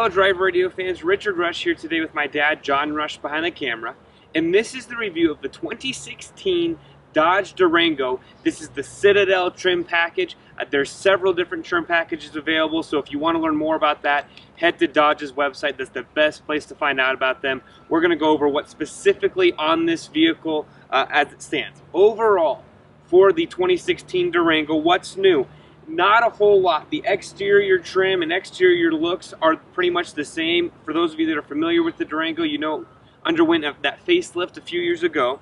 Hello Drive Radio fans, Richard Rush here today with my dad, John Rush, behind the camera. And this is the review of the 2016 Dodge Durango. This is the Citadel trim package. There's several different trim packages available, so if you want to learn more about that, head to Dodge's website. That's the best place to find out about them. We're going to go over what's specifically on this vehicle as it stands. Overall, for the 2016 Durango, what's new? Not a whole lot. The exterior trim and exterior looks are pretty much the same. For those of you that are familiar with the Durango, you know underwent that facelift a few years ago.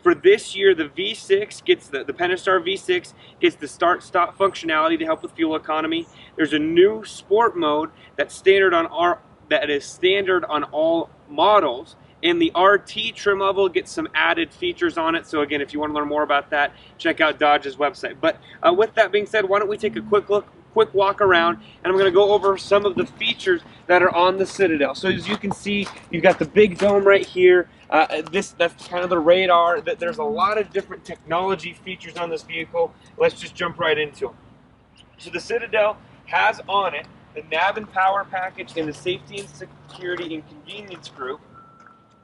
For this year, the V6 gets the Pentastar V6 gets the start-stop functionality to help with fuel economy. There's a new sport mode that's standard on all models. And the RT trim level gets some added features on it. So again, if you want to learn more about that, check out Dodge's website. But with that being said, why don't we take a quick walk around, and I'm going to go over some of the features that are on the Citadel. So as you can see, you've got the big dome right here. That's kind of the radar. There's a lot of different technology features on this vehicle. Let's just jump right into them. So the Citadel has on it the nav and power package and the safety and security and convenience group.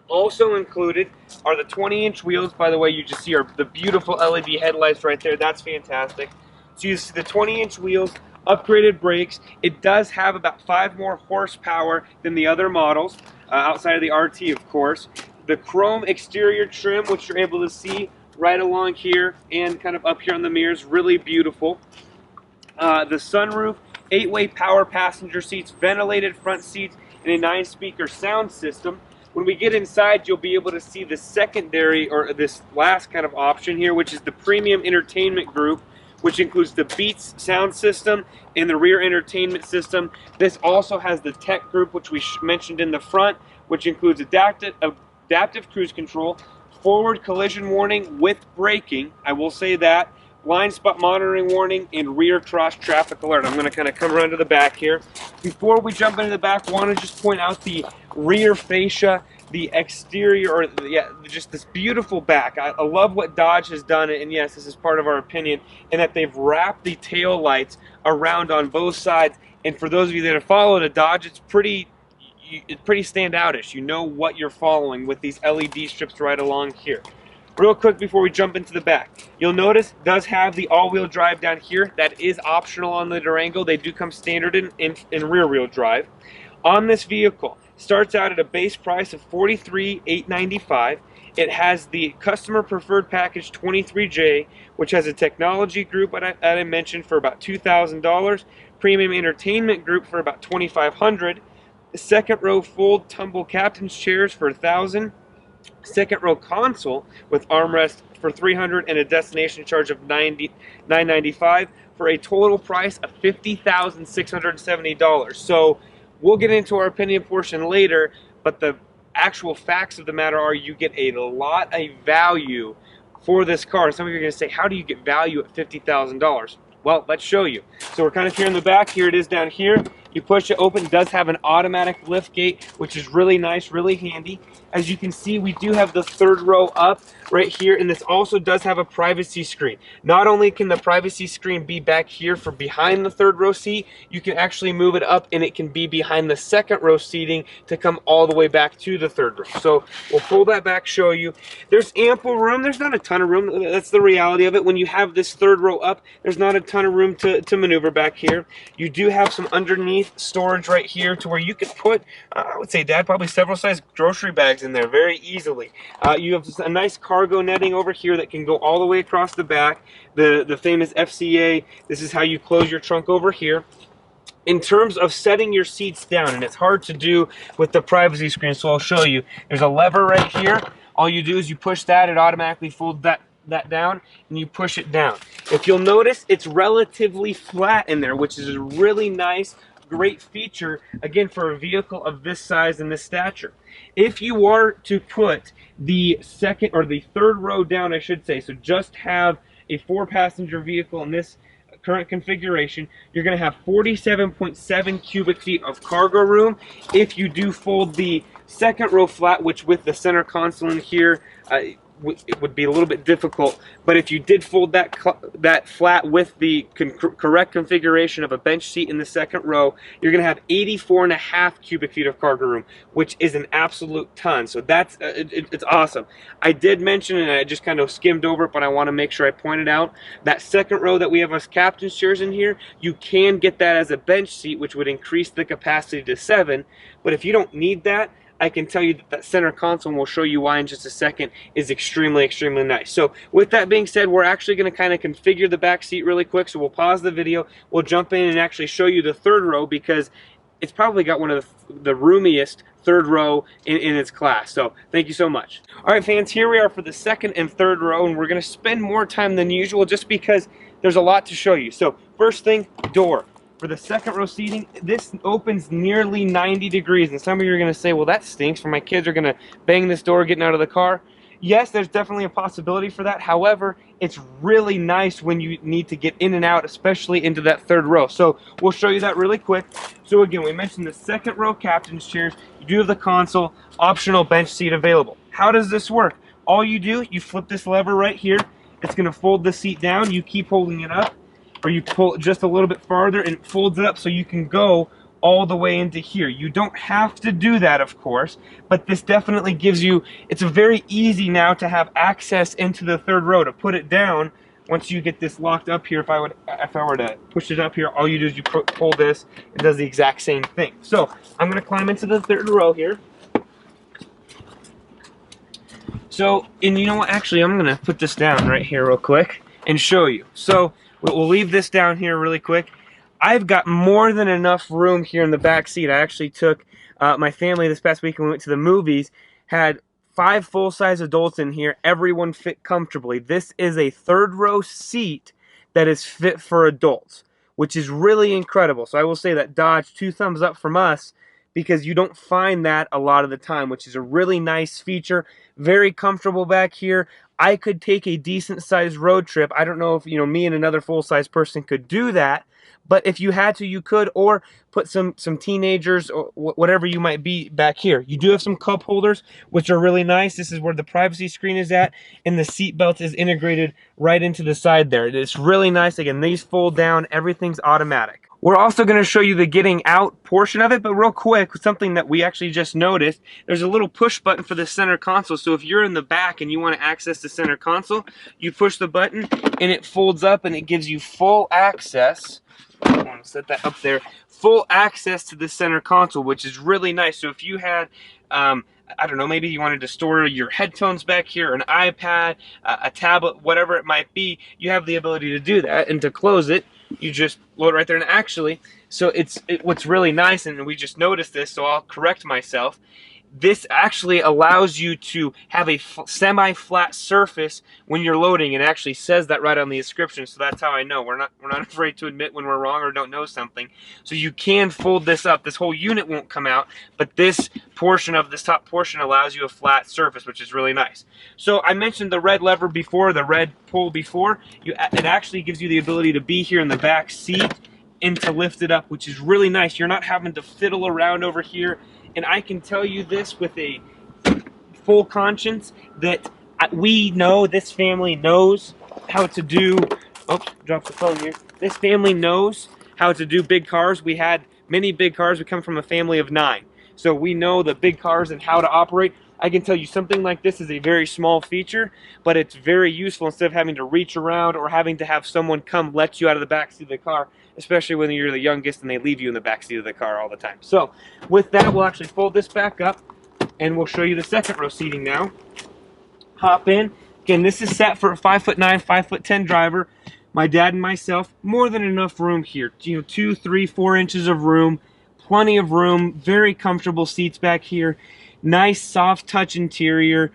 Also included are the 20-inch wheels. By the way, you just see the beautiful LED headlights right there. That's fantastic. So you see the 20-inch wheels, upgraded brakes. It does have about 5 more horsepower than the other models, outside of the RT, of course. The chrome exterior trim, which you're able to see right along here and kind of up here on the mirrors, really beautiful. The sunroof, 8-way power passenger seats, ventilated front seats, and a 9-speaker sound system. When we get inside, you'll be able to see the secondary, or this last kind of option here, which is the premium entertainment group, which includes the Beats sound system and the rear entertainment system. This also has the tech group, which we mentioned in the front, which includes adaptive cruise control, forward collision warning with braking, I will say that, blind spot monitoring warning, and rear cross traffic alert. I'm going to kind of come around to the back here. Before we jump into the back, I want to just point out the rear fascia, the exterior, or just this beautiful back. I love what Dodge has done, and yes, this is part of our opinion, in that they've wrapped the tail lights around on both sides. And for those of you that have followed a Dodge, it's pretty standoutish. You know what you're following with these LED strips right along here. Real quick before we jump into the back, you'll notice it does have the all-wheel drive down here. That is optional on the Durango. They do come standard in rear-wheel drive. On this vehicle, starts out at a base price of $43,895. It has the customer preferred package 23J, which has a technology group that I mentioned for about $2,000, premium entertainment group for about $2,500, second row fold tumble captain's chairs for $1,000. Second row console with armrest for $300 and a destination charge of $995 for a total price of $50,670. So we'll get into our opinion portion later, but the actual facts of the matter are you get a lot of value for this car. Some of you are going to say, how do you get value at $50,000? Well, let's show you. So we're kind of here in the back. Here it is down here. You push it open. It does have an automatic lift gate, which is really nice, really handy. As you can see, we do have the third row up right here, and this also does have a privacy screen. Not only can the privacy screen be back here for behind the third row seat, you can actually move it up and it can be behind the second row seating to come all the way back to the third row. So we'll pull that back, show you. There's ample room. There's not a ton of room. That's the reality of it. When you have this third row up, there's not a ton of room to maneuver back here. You do have some underneath storage right here to where you could put, I would say, Dad, probably several size grocery bags in there very easily. You have a nice cargo netting over here that can go all the way across the back. The famous FCA. This is how you close your trunk over here. In terms of setting your seats down, and it's hard to do with the privacy screen, so I'll show you. There's a lever right here. All you do is you push that, it automatically folds that down, and you push it down. If you'll notice, it's relatively flat in there, which is a really nice, great feature, again, for a vehicle of this size and this stature. If you are to put the second or the third row down, I should say, so just have a 4-passenger vehicle in this current configuration, you're going to have 47.7 cubic feet of cargo room. If you do fold the second row flat, which with the center console in here, it would be a little bit difficult. But if you did fold that flat with the correct configuration of a bench seat in the second row, you're going to have 84.5 cubic feet of cargo room, which is an absolute ton. So that's it's awesome. I did mention, and I just kind of skimmed over it, but I want to make sure I pointed out that second row that we have as captain's chairs in here, you can get that as a bench seat, which would increase the capacity to 7. But if you don't need that, I can tell you that that center console, and we'll show you why in just a second, is extremely, extremely nice. So with that being said, we're actually going to kind of configure the back seat really quick. So we'll pause the video. We'll jump in and actually show you the third row, because it's probably got one of the roomiest third row in its class. So thank you so much. All right, fans, here we are for the second and third row, and we're going to spend more time than usual just because there's a lot to show you. So first thing, door. For the second row seating, this opens nearly 90 degrees, and some of you are going to say, well, that stinks, for my kids are going to bang this door getting out of the car. Yes, there's definitely a possibility for that. However, it's really nice when you need to get in and out, especially into that third row. So we'll show you that really quick. So again, we mentioned the second row captain's chairs. You do have the console, optional bench seat available. How does this work? All you do, you flip this lever right here. It's going to fold the seat down. You keep holding it up, or you pull it just a little bit farther and it folds it up so you can go all the way into here. You don't have to do that, of course, but this definitely gives you, it's very easy now to have access into the third row. To put it down, once you get this locked up here, if I were to push it up here, all you do is you pull this, it does the exact same thing. So I'm going to climb into the third row here. So, and you know what, actually I'm going to put this down right here real quick and show you. So we'll leave this down here really quick. I've got more than enough room here in the back seat. I actually took my family this past week when we went to the movies, had 5 full-size adults in here. Everyone fit comfortably. This is a third row seat that is fit for adults, which is really incredible. So I will say that Dodge, 2 thumbs up from us, because you don't find that a lot of the time, which is a really nice feature. Very comfortable back here. I could take a decent sized road trip. I don't know if, me and another full-size person could do that, but if you had to, you could, or put some teenagers or whatever you might be back here. You do have some cup holders, which are really nice. This is where the privacy screen is at, and the seat belt is integrated right into the side there. It's really nice. Again, these fold down. Everything's automatic. We're also going to show you the getting out portion of it, but real quick, something that we actually just noticed, there's a little push button for the center console. So if you're in the back and you want to access the center console, you push the button and it folds up and it gives you full access. I want to set that up there. Full access to the center console, which is really nice. So if you had, I don't know, maybe you wanted to store your headphones back here, an iPad, a tablet, whatever it might be, you have the ability to do that. And to close it, you just load right there. And actually, so what's really nice, and we just noticed this, so I'll correct myself. This actually allows you to have a semi-flat surface when you're loading. It actually says that right on the description, so that's how I know. We're not afraid to admit when we're wrong or don't know something. So you can fold this up. This whole unit won't come out, but this portion of this top portion allows you a flat surface, which is really nice. So I mentioned the red lever before, the red pull before. It actually gives you the ability to be here in the back seat and to lift it up, which is really nice. You're not having to fiddle around over here. And I can tell you this with a full conscience, that we know, this family knows how to do, oops, dropped the phone here. This family knows how to do big cars. We had many big cars. We come from a family of 9. So we know the big cars and how to operate. I can tell you something like this is a very small feature, but it's very useful instead of having to reach around or having to have someone come let you out of the back seat of the car, especially when you're the youngest and they leave you in the back seat of the car all the time. So with that, we'll actually fold this back up and we'll show you the second row seating now. Hop in. Again, this is set for a 5'9", 5'10" driver. My dad and myself, more than enough room here. 2, 3, 4 inches of room. Plenty of room. Very comfortable seats back here. Nice soft touch interior.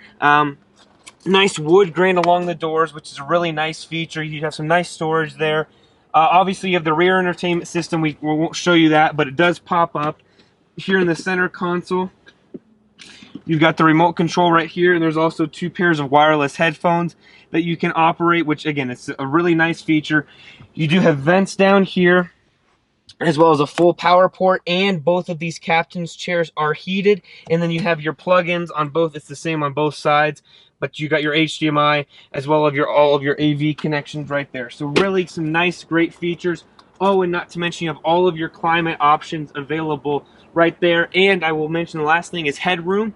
Nice wood grain along the doors, which is a really nice feature. You have some nice storage there. Obviously, you have the rear entertainment system. We won't show you that, but it does pop up. Here in the center console, you've got the remote control right here, and there's also 2 pairs of wireless headphones that you can operate, which, again, it's a really nice feature. You do have vents down here, as well as a full power port, and both of these captain's chairs are heated. And then you have your plug-ins on both. It's the same on both sides. but you got your HDMI as well as all of your AV connections right there. So really some nice, great features. Oh, and not to mention you have all of your climate options available right there. And I will mention the last thing is headroom.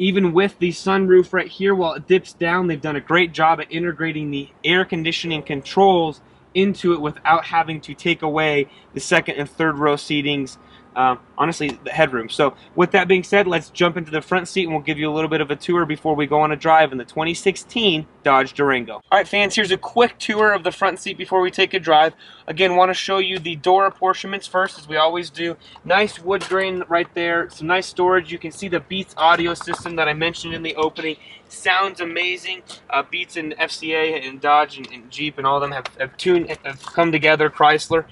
Even with the sunroof right here, while it dips down, they've done a great job at integrating the air conditioning controls into it without having to take away the second and third row seatings. Honestly, the headroom. So with that being said, let's jump into the front seat and we'll give you a little bit of a tour before we go on a drive in the 2016 Dodge Durango. All right, fans, here's a quick tour of the front seat before we take a drive. Again, want to show you the door apportionments first, as we always do. Nice wood grain right there, some nice storage. You can see the Beats audio system that I mentioned in the opening. Sounds amazing. Beats and FCA and Dodge and Jeep and all of them have come together, Chrysler.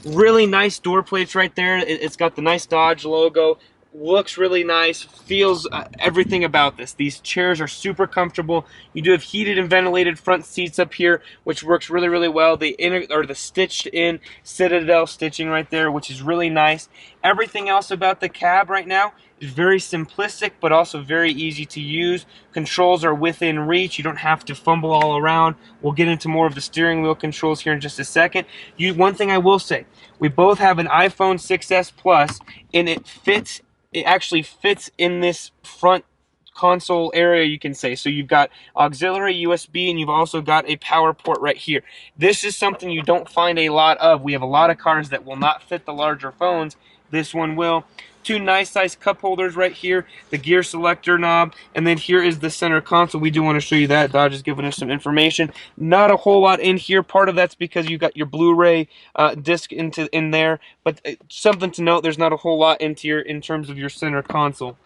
Really nice door plates right there. It's got the nice Dodge logo. Looks really nice, feels everything about this. These chairs are super comfortable. You do have heated and ventilated front seats up here, which works really, really well. The stitched in Citadel stitching right there, which is really nice. Everything else about the cab right now is very simplistic, but also very easy to use. Controls are within reach. You don't have to fumble all around. We'll get into more of the steering wheel controls here in just a second. One thing I will say, we both have an iPhone 6s Plus, and it actually fits in this front console area, you can say. So you've got auxiliary USB, and you've also got a power port right here. This is something you don't find a lot of. We have a lot of cars that will not fit the larger phones. This one will. Two nice size cup holders right here, the gear selector knob, and then here is the center console. We do want to show you that. Dodge has given us some information. Not a whole lot in here. Part of that's because you got your Blu-ray disc in there, but something to note, there's not a whole lot in terms of your center console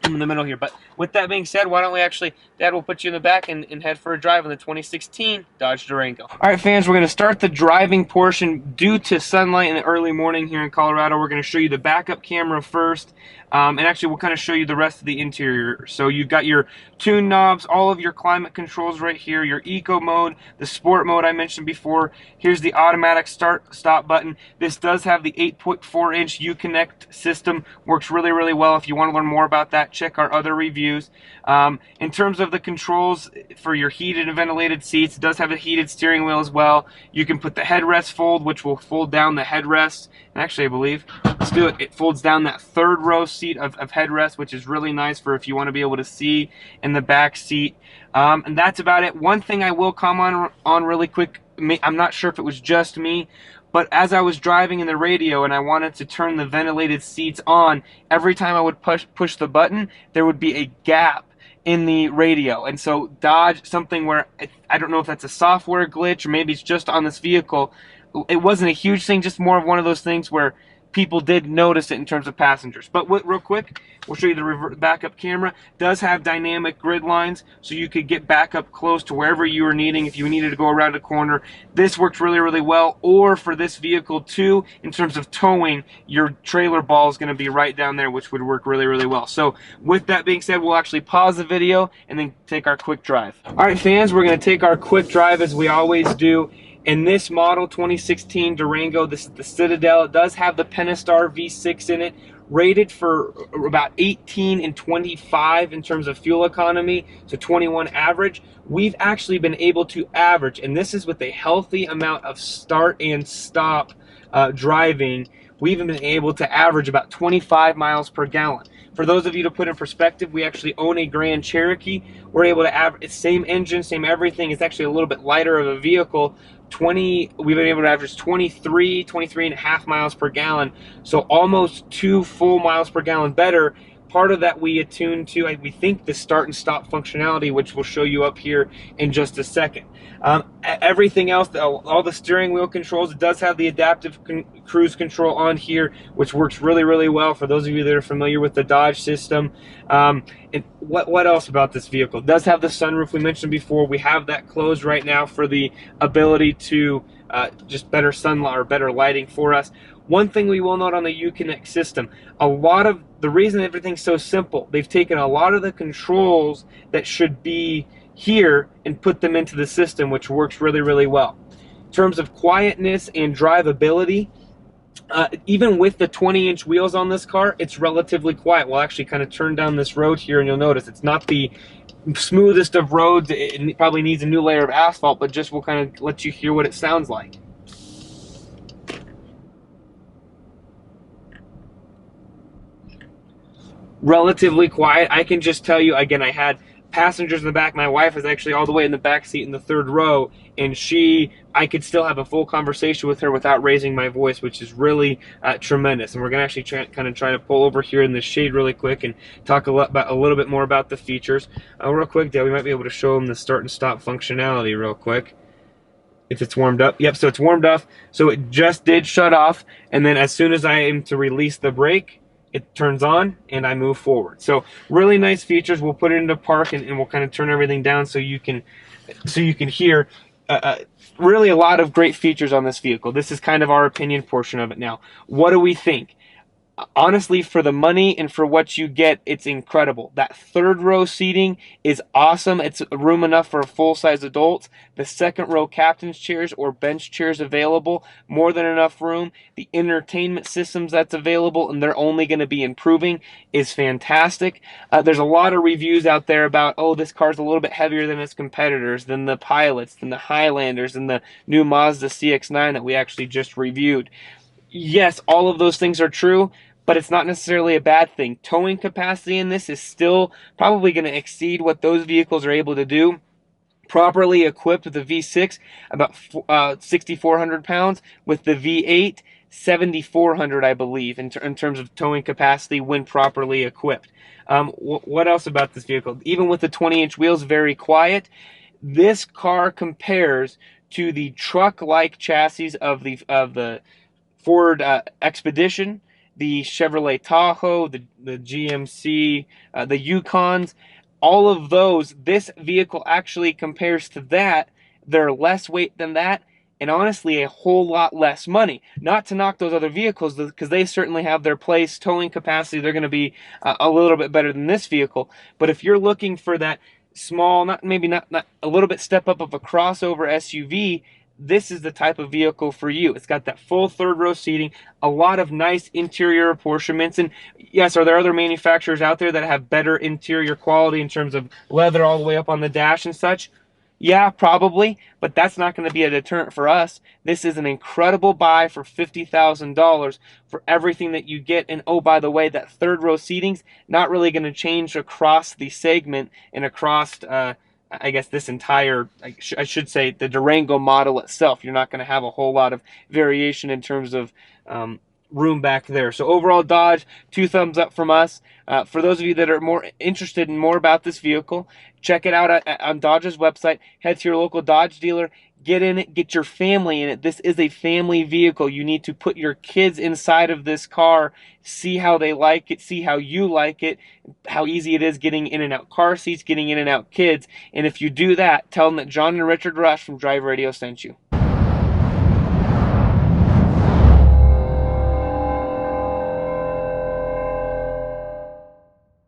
in the middle here. But with that being said, why don't we actually, Dad will put you in the back and head for a drive in the 2016 Dodge Durango. All right, fans, we're going to start the driving portion. Due to sunlight in the early morning here in Colorado, we're going to show you the backup camera first, and actually we'll kind of show you the rest of the interior. So you've got your tune knobs, all of your climate controls right here, your eco mode, the sport mode I mentioned before. Here's the automatic start-stop button. This does have the 8.4-inch Uconnect system. Works really, really well. If you want to learn more about that, check our other reviews. In terms of the controls for your heated and ventilated seats, it does have a heated steering wheel as well. You can put the headrest fold, which will fold down the headrest. And actually, I believe, let's do it. It folds down that third row seat of headrest, which is really nice for if you want to be able to see in the back seat. And that's about it. One thing I will comment on really quick, I'm not sure if it was just me, but as I was driving in the radio and I wanted to turn the ventilated seats on, every time I would push the button, there would be a gap in the radio. And so Dodge, something where I don't know if that's a software glitch or maybe it's just on this vehicle, it wasn't a huge thing, just more of one of those things where people did notice it in terms of passengers. But real quick, we'll show you the backup camera. It does have dynamic grid lines, so you could get back up close to wherever you were needing if you needed to go around a corner. This works really, really well. Or for this vehicle too, in terms of towing, your trailer ball is going to be right down there, which would work really, really well. So with that being said, we'll actually pause the video and then take our quick drive. All right, fans, we're going to take our quick drive as we always do. In this model, 2016 Durango, this is the Citadel. It does have the Pentastar V6 in it, rated for about 18 and 25 in terms of fuel economy, so 21 average. We've actually been able to average, and this is with a healthy amount of start and stop driving, we've been able to average about 25 miles per gallon. For those of you to put in perspective, we actually own a Grand Cherokee. We're able to average, same engine, same everything. It's actually a little bit lighter of a vehicle. We've been able to average 23 and a half miles per gallon. So almost 2 full miles per gallon better. Part of that we attuned to, we think, the start and stop functionality, which we'll show you up here in just a second. Everything else, all the steering wheel controls, it does have the adaptive cruise control on here, which works really, really well for those of you that are familiar with the Dodge system. And what else about this vehicle? It does have the sunroof we mentioned before. We have that closed right now for the ability to just better sunlight or better lighting for us. One thing we will note on the Uconnect system, a lot of the reason everything's so simple, they've taken a lot of the controls that should be here and put them into the system, which works really, really well. In terms of quietness and drivability, even with the 20-inch wheels on this car, it's relatively quiet. We'll actually kind of turn down this road here and you'll notice it's not the smoothest of roads. It probably needs a new layer of asphalt, but just will kind of let you hear what it sounds like. Relatively quiet. I can just tell you, again, I had passengers in the back. My wife was actually all the way in the back seat in the third row, and I could still have a full conversation with her without raising my voice, which is really tremendous. And we're gonna actually kind of try to pull over here in the shade really quick and talk a little bit more about the features. Real quick, Dale, we might be able to show them the start and stop functionality real quick. If it's warmed up. Yep, so it's warmed up. So it just did shut off, and then as soon as I am to release the brake, it turns on and I move forward. So really nice features. We'll put it into park, and we'll kind of turn everything down so you can hear. Really a lot of great features on this vehicle. This is kind of our opinion portion of it now. What do we think? Honestly, for the money and for what you get, it's incredible. That third row seating is awesome. It's room enough for full-size adults. The second row captain's chairs or bench chairs available, more than enough room. The entertainment systems that's available, and they're only going to be improving, is fantastic. There's a lot of reviews out there about, oh, this car's a little bit heavier than its competitors, than the Pilots, than the Highlanders, and the new Mazda CX-9 that we actually just reviewed. Yes, all of those things are true, but it's not necessarily a bad thing. Towing capacity in this is still probably going to exceed what those vehicles are able to do. Properly equipped with the V6, about 6,400 pounds. With the V8, 7,400, I believe, in terms of towing capacity when properly equipped. What else about this vehicle? Even with the 20-inch wheels, very quiet. This car compares to the truck-like chassis of the Ford Expedition, the Chevrolet Tahoe, the GMC, the Yukons, all of those. This vehicle actually compares to that. They're less weight than that, and honestly a whole lot less money. Not to knock those other vehicles, because they certainly have their place. Towing capacity, they're going to be a little bit better than this vehicle. But if you're looking for that small, not a little bit step up of a crossover SUV, this is the type of vehicle for you. It's got that full third row seating, a lot of nice interior apportionments. And yes, are there other manufacturers out there that have better interior quality in terms of leather all the way up on the dash and such? Yeah, probably, but that's not going to be a deterrent for us. This is an incredible buy for $50,000 for everything that you get. And oh, by the way, that third row seating's not really going to change across the segment and across I guess this entire, I should say, the Durango model itself. You're not going to have a whole lot of variation in terms of room back there. So overall, Dodge, 2 thumbs up from us. For those of you that are more interested in more about this vehicle, check it out on Dodge's website. Head to your local Dodge dealer. Get in it, get your family in it. This is a family vehicle. You need to put your kids inside of this car, see how they like it, see how you like it, how easy it is getting in and out car seats, getting in and out kids. And if you do that, tell them that John and Richard Rush from Drive Radio sent you.